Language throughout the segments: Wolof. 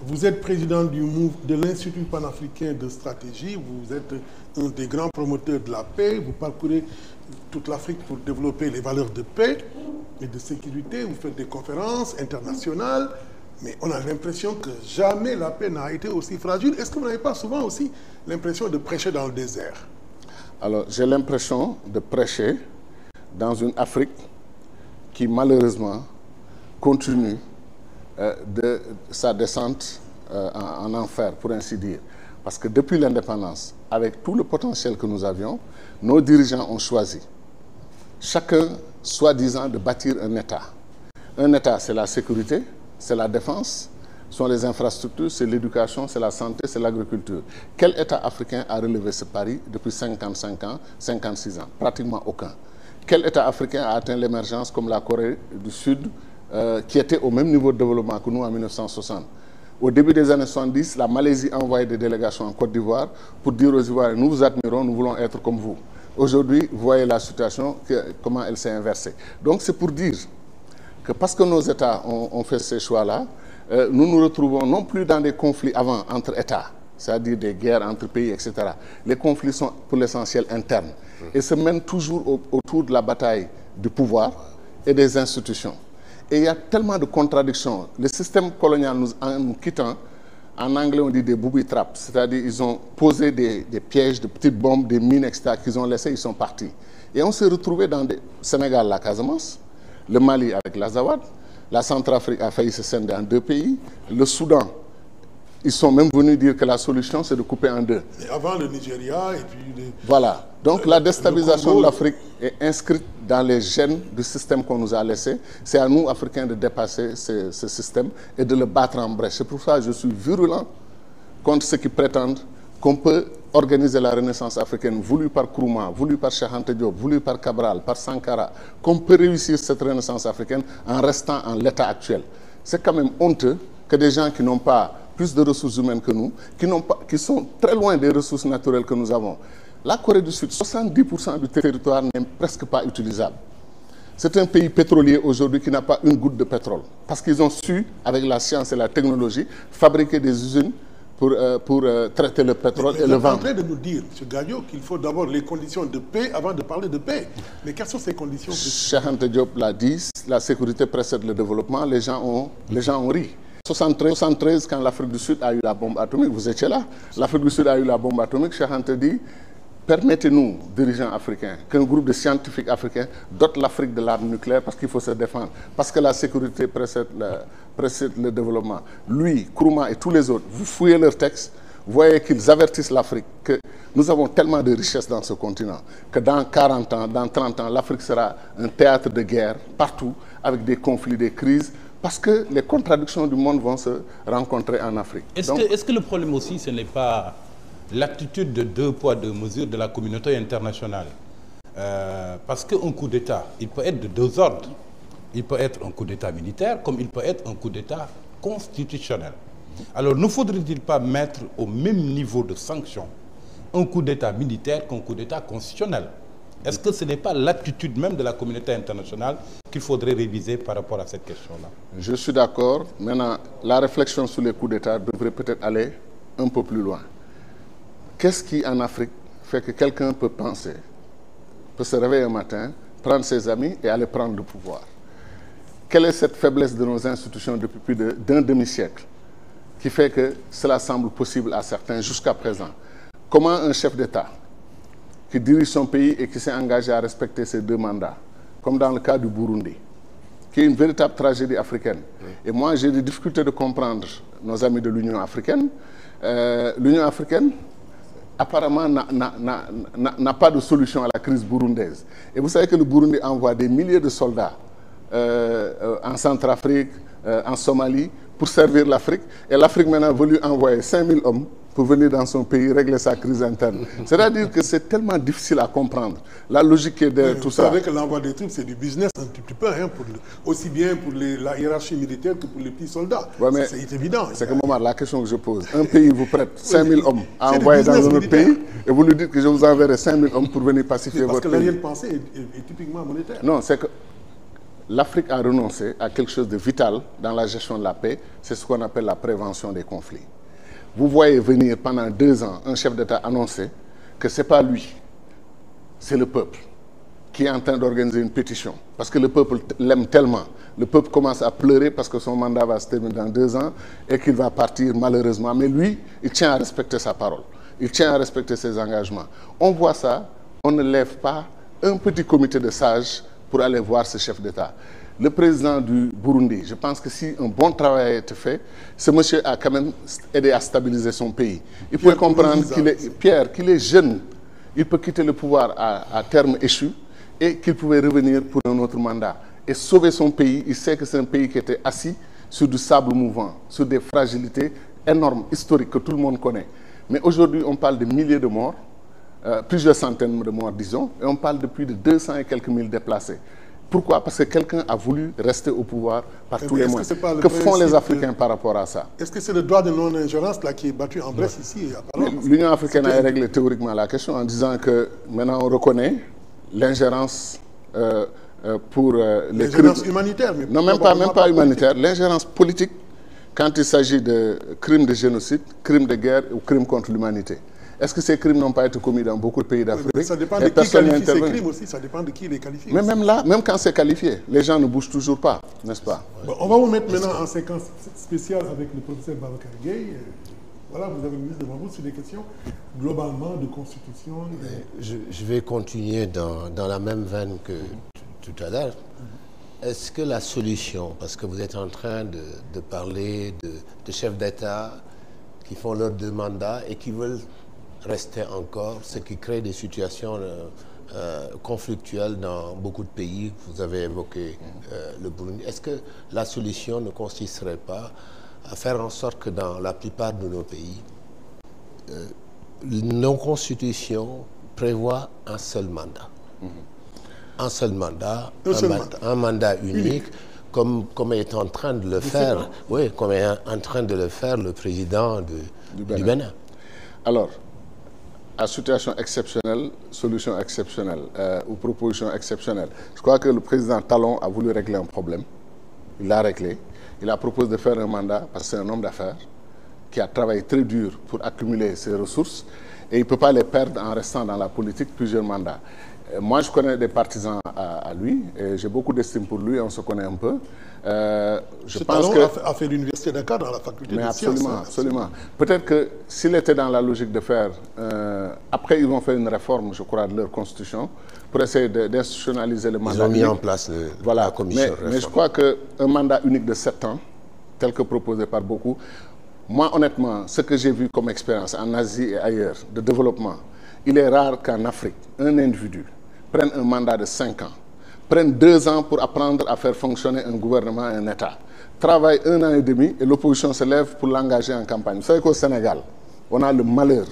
Vous êtes président de l'Institut panafricain de stratégie, vous êtes un des grands promoteurs de la paix, vous parcourez toute l'Afrique pour développer les valeurs de paix et de sécurité, vous faites des conférences internationales, mais on a l'impression que jamais la paix n'a été aussi fragile. Est-ce que vous n'avez pas souvent aussi l'impression de prêcher dans le désert? Alors, j'ai l'impression de prêcher dans une Afrique qui, malheureusement, continue de sa descente en enfer, pour ainsi dire. Parce que depuis l'indépendance, avec tout le potentiel que nous avions, nos dirigeants ont choisi, chacun soi-disant, de bâtir un État. Un État, c'est la sécurité, c'est la défense, sont les infrastructures, c'est l'éducation, c'est la santé, c'est l'agriculture. Quel État africain a relevé ce pari depuis 55 ans, 56 ans? Pratiquement aucun. Quel État africain a atteint l'émergence comme la Corée du Sud, qui était au même niveau de développement que nous en 1960? Au début des années 70, la Malaisie a envoyé des délégations en Côte d'Ivoire pour dire aux Ivoiriens, nous vous admirons, nous voulons être comme vous. Aujourd'hui, vous voyez la situation, comment elle s'est inversée. Donc c'est pour dire que parce que nos États ont fait ces choix-là, nous nous retrouvons non plus dans des conflits avant entre États, c'est-à-dire des guerres entre pays, etc. Les conflits sont pour l'essentiel internes et se mènent toujours autour de la bataille du pouvoir et des institutions. Et il y a tellement de contradictions. Le système colonial, en nous quittant, en anglais on dit des booby traps, c'est-à-dire ils ont posé des pièges, de petites bombes, des mines, etc. qu'ils ont laissées, ils sont partis. Et on s'est retrouvé dans le Sénégal, la Casamance, le Mali avec l'Azawad, la Centrafrique a failli se scinder en deux pays, le Soudan, ils sont même venus dire que la solution c'est de couper en deux. Et avant le Nigeria et puis... Voilà. Donc la déstabilisation de l'Afrique est inscrite dans les gènes du système qu'on nous a laissé. C'est à nous, Africains, de dépasser ce système et de le battre en brèche. C'est pour ça que je suis virulent contre ceux qui prétendent qu'on peut organiser la renaissance africaine voulue par Nkrumah, voulue par Cheikh Anta Diop, voulue par Cabral, par Sankara, qu'on peut réussir cette renaissance africaine en restant en l'état actuel. C'est quand même honteux que des gens qui n'ont pas plus de ressources humaines que nous, qui sont très loin des ressources naturelles que nous avons. La Corée du Sud, 70% du territoire n'est presque pas utilisable. C'est un pays pétrolier aujourd'hui qui n'a pas une goutte de pétrole. Parce qu'ils ont su, avec la science et la technologie, fabriquer des usines pour traiter le pétrole et le vendre. Vous êtes en train de nous dire, M. Gadio, qu'il faut d'abord les conditions de paix avant de parler de paix. Mais quelles sont ces conditions? Cheikh Anta Diop l'a dit, la sécurité précède le développement, les gens ont ri. 73, quand l'Afrique du Sud a eu la bombe atomique, vous étiez là, l'Afrique du Sud a eu la bombe atomique, Cheikh Anta dit, permettez-nous, dirigeants africains, qu'un groupe de scientifiques africains dote l'Afrique de l'arme nucléaire parce qu'il faut se défendre, parce que la sécurité précède le développement. Lui, Nkrumah et tous les autres, vous fouillez leurs textes, vous voyez qu'ils avertissent l'Afrique que nous avons tellement de richesses dans ce continent que dans 40 ans, dans 30 ans, l'Afrique sera un théâtre de guerre partout, avec des conflits, des crises, parce que les contradictions du monde vont se rencontrer en Afrique. Est-ce que le problème aussi, ce n'est pas l'attitude de deux poids, deux mesures de la communauté internationale? Parce qu'un coup d'État, il peut être de deux ordres. Il peut être un coup d'État militaire, comme il peut être un coup d'État constitutionnel. Alors, ne faudrait-il pas mettre au même niveau de sanction un coup d'État militaire qu'un coup d'État constitutionnel? Est-ce que ce n'est pas l'attitude même de la communauté internationale qu'il faudrait réviser par rapport à cette question-là? Je suis d'accord. Maintenant, la réflexion sur les coups d'État devrait peut-être aller un peu plus loin. Qu'est-ce qui, en Afrique, fait que quelqu'un peut penser, peut se réveiller un matin, prendre ses amis et aller prendre le pouvoir? Quelle est cette faiblesse de nos institutions depuis plus d'un demi-siècle qui fait que cela semble possible à certains jusqu'à présent? Comment un chef d'État qui dirige son pays et qui s'est engagé à respecter ses deux mandats, comme dans le cas du Burundi, qui est une véritable tragédie africaine. Et moi, j'ai des difficultés de comprendre nos amis de l'Union africaine. L'Union africaine, apparemment, n'a pas de solution à la crise burundaise. Et vous savez que le Burundi envoie des milliers de soldats en Centrafrique, en Somalie, pour servir l'Afrique. Et l'Afrique maintenant a voulu envoyer 5000 hommes pour venir dans son pays régler sa crise interne. C'est-à-dire que c'est tellement difficile à comprendre. La logique qui est derrière tout ça. Vous savez que l'envoi des troupes, c'est du business un petit peu, hein, aussi bien pour la hiérarchie militaire que pour les petits soldats. Ouais, c'est évident. C'est que moment, la question que je pose, un pays vous prête 5000 hommes à envoyer dans un autre pays et vous lui dites que je vous enverrai 5000 hommes pour venir pacifier votre pays. Parce que l'arrière-pensée est typiquement monétaire. Non, c'est que l'Afrique a renoncé à quelque chose de vital dans la gestion de la paix, c'est ce qu'on appelle la prévention des conflits. Vous voyez venir pendant 2 ans un chef d'État annoncer que ce n'est pas lui, c'est le peuple qui est en train d'organiser une pétition. Parce que le peuple l'aime tellement. Le peuple commence à pleurer parce que son mandat va se terminer dans 2 ans et qu'il va partir malheureusement. Mais lui, il tient à respecter sa parole. Il tient à respecter ses engagements. On voit ça, on ne lève pas un petit comité de sages pour aller voir ce chef d'État. Le président du Burundi, je pense que si un bon travail a été fait, ce monsieur a quand même aidé à stabiliser son pays. Il faut comprendre qu'il est jeune. Il peut quitter le pouvoir à terme échu et qu'il pouvait revenir pour un autre mandat et sauver son pays. Il sait que c'est un pays qui était assis sur du sable mouvant, sur des fragilités énormes, historiques, que tout le monde connaît. Mais aujourd'hui, on parle de milliers de morts, plusieurs centaines de morts, disons, et on parle de plus de 200 et quelques mille déplacés. Pourquoi? Parce que quelqu'un a voulu rester au pouvoir par tous les moyens. Que font les Africains par rapport à ça? Est-ce que c'est le droit de non-ingérence là qui est battu en brèche ici? L'Union africaine a réglé théoriquement la question en disant que maintenant on reconnaît l'ingérence pour les crimes humanitaires. Mais non, même pas humanitaire, l'ingérence politique quand il s'agit de crimes de génocide, crimes de guerre ou crimes contre l'humanité. Est-ce que ces crimes n'ont pas été commis dans beaucoup de pays d'Afrique? Oui, ça dépend de qui qualifie ces crimes aussi, ça dépend de qui les qualifie. Mais même là, même quand c'est qualifié, les gens ne bougent toujours pas, n'est-ce pas? Bon, on va vous mettre maintenant en séquence spéciale avec le professeur Babacar Gueye. Voilà, vous avez le ministre devant vous sur des questions globalement de constitution. Je vais continuer dans la même veine que tout à l'heure. Est-ce que la solution, parce que vous êtes en train de parler de chefs d'État qui font leurs 2 mandats et qui veulent rester encore, ce qui crée des situations conflictuelles dans beaucoup de pays. Vous avez évoqué le Burundi. Est-ce que la solution ne consisterait pas à faire en sorte que dans la plupart de nos pays, nos constitutions prévoient un seul mandat? Un seul mandat, un mandat unique, comme est en train de le faire, oui, comme est en train de le faire le président du Bénin. Alors, à situation exceptionnelle, solution exceptionnelle ou proposition exceptionnelle. Je crois que le président Talon a voulu régler un problème. Il l'a réglé. Il a proposé de faire un mandat parce que c'est un homme d'affaires qui a travaillé très dur pour accumuler ses ressources et il ne peut pas les perdre en restant dans la politique plusieurs mandats. Moi, je connais des partisans à lui et j'ai beaucoup d'estime pour lui, on se connaît un peu. Je pense que a fait l'université de Dakar dans la faculté de sciences. Absolument. Peut-être que s'il était dans la logique de faire... après, ils vont faire une réforme, je crois, de leur constitution pour essayer d'institutionnaliser le mandat. Ils ont mis en place la commission. Mais je crois qu'un mandat unique de 7 ans, tel que proposé par beaucoup, moi, honnêtement, ce que j'ai vu comme expérience en Asie et ailleurs de développement, il est rare qu'en Afrique, un individu prenne un mandat de 5 ans, prenne 2 ans pour apprendre à faire fonctionner un gouvernement et un État, travaille 1 an et demi et l'opposition se lève pour l'engager en campagne. Vous savez qu'au Sénégal, on a le malheur,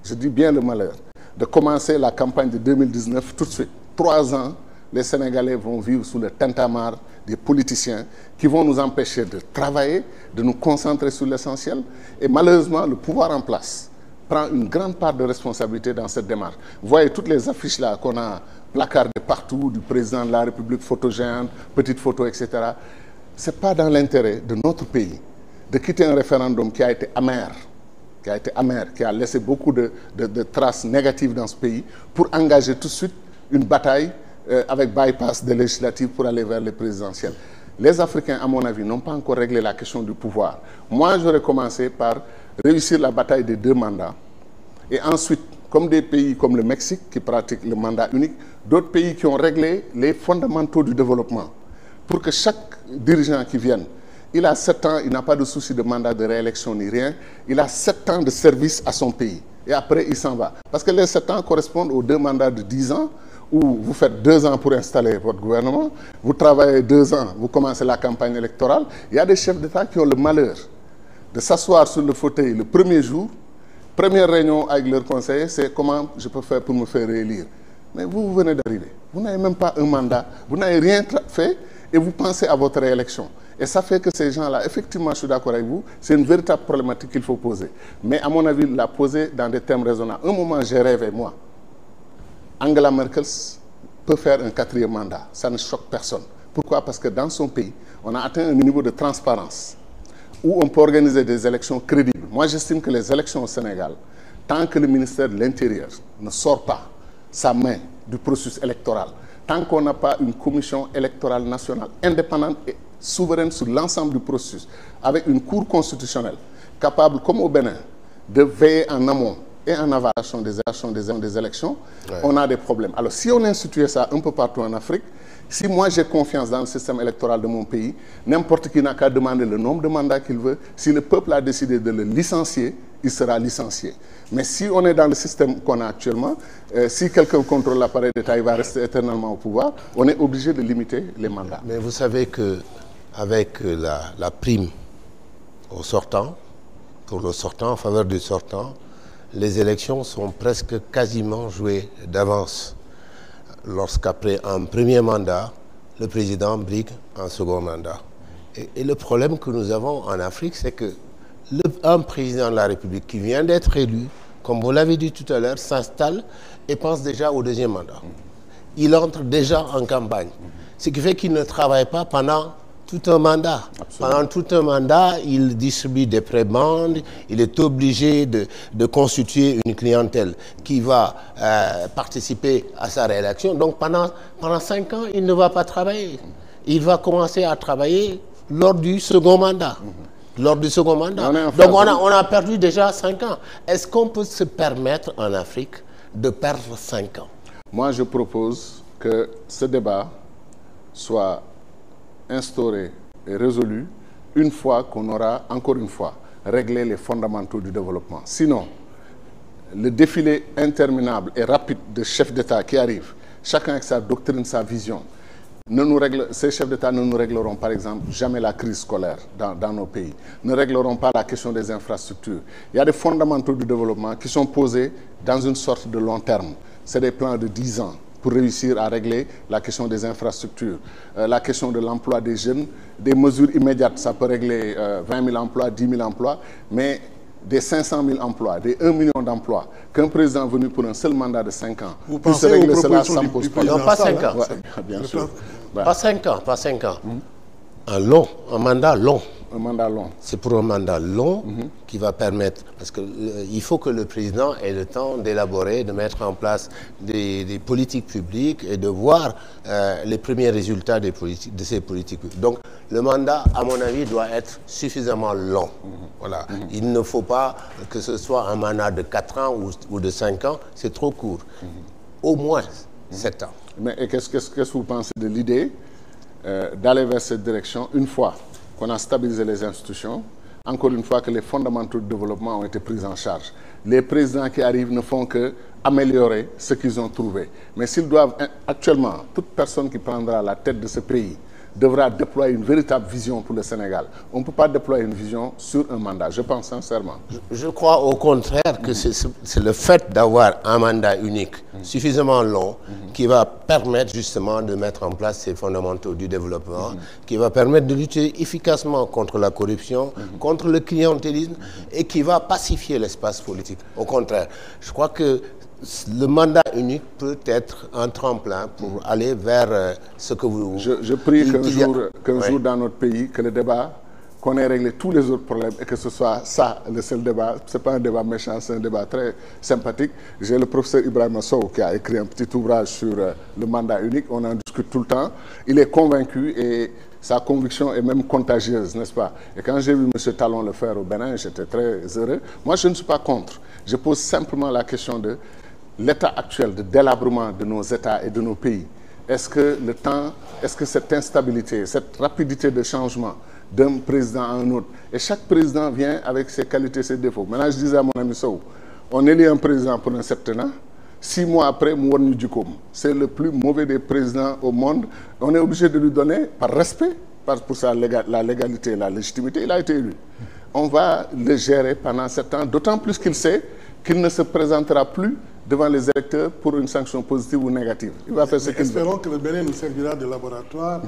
je dis bien le malheur, de commencer la campagne de 2019 tout de suite. 3 ans, les Sénégalais vont vivre sous le tintamarre des politiciens qui vont nous empêcher de travailler, de nous concentrer sur l'essentiel. Et malheureusement, le pouvoir en place prend une grande part de responsabilité dans cette démarche. Vous voyez toutes les affiches là qu'on a placardées partout, du président de la République, photogéante, petites photos, etc. Ce n'est pas dans l'intérêt de notre pays de quitter un référendum qui a été amer, qui a laissé beaucoup de traces négatives dans ce pays, pour engager tout de suite une bataille avec bypass des législatives pour aller vers les présidentielles. Les Africains, à mon avis, n'ont pas encore réglé la question du pouvoir. Moi, j'aurais commencé par réussir la bataille des 2 mandats. Et ensuite, comme des pays comme le Mexique qui pratiquent le mandat unique, d'autres pays qui ont réglé les fondamentaux du développement. Pour que chaque dirigeant qui vienne, il a 7 ans, il n'a pas de souci de mandat de réélection ni rien. Il a 7 ans de service à son pays. Et après, il s'en va. Parce que les 7 ans correspondent aux 2 mandats de 10 ans où vous faites 2 ans pour installer votre gouvernement, vous travaillez 2 ans, vous commencez la campagne électorale. Il y a des chefs d'État qui ont le malheur de s'asseoir sur le fauteuil le premier jour. Première réunion avec leurs conseillers, c'est comment je peux faire pour me faire réélire. Mais vous venez d'arriver, vous n'avez même pas un mandat, vous n'avez rien fait et vous pensez à votre réélection. Et ça fait que ces gens-là, effectivement, je suis d'accord avec vous, c'est une véritable problématique qu'il faut poser. Mais à mon avis, la poser dans des termes raisonnables. Un moment, j'ai rêvé, moi, Angela Merkel peut faire un 4e mandat, ça ne choque personne. Pourquoi? Parce que dans son pays, on a atteint un niveau de transparence où on peut organiser des élections crédibles. Moi, j'estime que les élections au Sénégal, tant que le ministère de l'Intérieur ne sort pas sa main du processus électoral, tant qu'on n'a pas une commission électorale nationale indépendante et souveraine sur l'ensemble du processus, avec une cour constitutionnelle capable, comme au Bénin, de veiller en amont et en aval des élections, on a des problèmes. Alors, si on instituait ça un peu partout en Afrique, si moi j'ai confiance dans le système électoral de mon pays, n'importe qui n'a qu'à demander le nombre de mandats qu'il veut. Si le peuple a décidé de le licencier, il sera licencié. Mais si on est dans le système qu'on a actuellement, si quelqu'un contrôle l'appareil d'État, il va rester éternellement au pouvoir, on est obligé de limiter les mandats. Mais vous savez qu'avec la prime au sortant, pour le sortant, en faveur du sortant, les élections sont presque quasiment jouées d'avance. Lorsqu'après un premier mandat, le président brigue un second mandat. Et le problème que nous avons en Afrique, c'est que un président de la République qui vient d'être élu, comme vous l'avez dit tout à l'heure, s'installe et pense déjà au deuxième mandat. Il entre déjà en campagne. Ce qui fait qu'il ne travaille pas pendant tout un mandat. Absolument. Pendant tout un mandat, il distribue des prébendes, il est obligé de constituer une clientèle qui va participer à sa réélection. Donc pendant 5 ans, il ne va pas travailler. Il va commencer à travailler lors du second mandat. Lors du second mandat. Donc on a perdu déjà 5 ans. Est-ce qu'on peut se permettre en Afrique de perdre 5 ans? Moi, je propose que ce débat soit instauré et résolu une fois qu'on aura, encore une fois, réglé les fondamentaux du développement. Sinon, le défilé interminable et rapide de chefs d'État qui arrivent, chacun avec sa doctrine, sa vision, ces chefs d'État ne nous régleront par exemple jamais la crise scolaire dans nos pays, ne régleront pas la question des infrastructures. Il y a des fondamentaux du développement qui sont posés dans une sorte de long terme. C'est des plans de 10 ans. Pour réussir à régler la question des infrastructures, la question de l'emploi des jeunes, des mesures immédiates, ça peut régler 20 000 emplois, 10 000 emplois, mais des 500 000 emplois, des 1 million d'emplois, qu'un président venu pour un seul mandat de 5 ans puisse régler cela sans pose problème. Non, pas 5 ans. Ouais, bien sûr. Pas 5 ans, pas 5 ans. Un mandat long. Un mandat long. C'est pour un mandat long qui va permettre, parce que il faut que le président ait le temps d'élaborer, de mettre en place des politiques publiques et de voir les premiers résultats de ces politiques publiques. Donc le mandat, à mon avis, doit être suffisamment long. Voilà. Il ne faut pas que ce soit un mandat de 4 ans ou de 5 ans, c'est trop court. Au moins 7 ans. Mais qu'est-ce que vous pensez de l'idée d'aller vers cette direction une fois qu'on a stabilisé les institutions, encore une fois que les fondamentaux du développement ont été pris en charge. Les présidents qui arrivent ne font que améliorer ce qu'ils ont trouvé. Mais s'ils doivent, actuellement, toute personne qui prendra la tête de ce pays devra déployer une véritable vision pour le Sénégal. On ne peut pas déployer une vision sur un mandat, je pense sincèrement. Je crois au contraire que c'est le fait d'avoir un mandat unique suffisamment long qui va permettre justement de mettre en place ces fondamentaux du développement, qui va permettre de lutter efficacement contre la corruption, contre le clientélisme et qui va pacifier l'espace politique. Au contraire, je crois que le mandat unique peut être un tremplin pour aller vers ce que vous... Je prie qu'un jour dans notre pays, que le débat, qu'on ait réglé tous les autres problèmes et que ce soit ça le seul débat. Ce n'est pas un débat méchant, c'est un débat très sympathique. J'ai le professeur Ibrahima Sow qui a écrit un petit ouvrage sur le mandat unique. On en discute tout le temps. Il est convaincu et sa conviction est même contagieuse, n'est-ce pas? Et quand j'ai vu M. Talon le faire au Bénin, j'étais très heureux. Moi, je ne suis pas contre. Je pose simplement la question de l'état actuel de délabrement de nos États et de nos pays. Est-ce que cette instabilité, cette rapidité de changement d'un président à un autre, et chaque président vient avec ses qualités, ses défauts. Maintenant, je disais à mon ami Sow, on élit un président pour un septennat, 6 mois après, Mouarni Djukoum. C'est le plus mauvais des présidents au monde. On est obligé de lui donner, par respect, pour la légalité et la légitimité, il a été élu. On va le gérer pendant 7 ans, d'autant plus qu'il sait qu'il ne se présentera plus devant les électeurs pour une sanction positive ou négative. Il va faire ce qu'il veut. Espérons que le Bénin nous servira de laboratoire.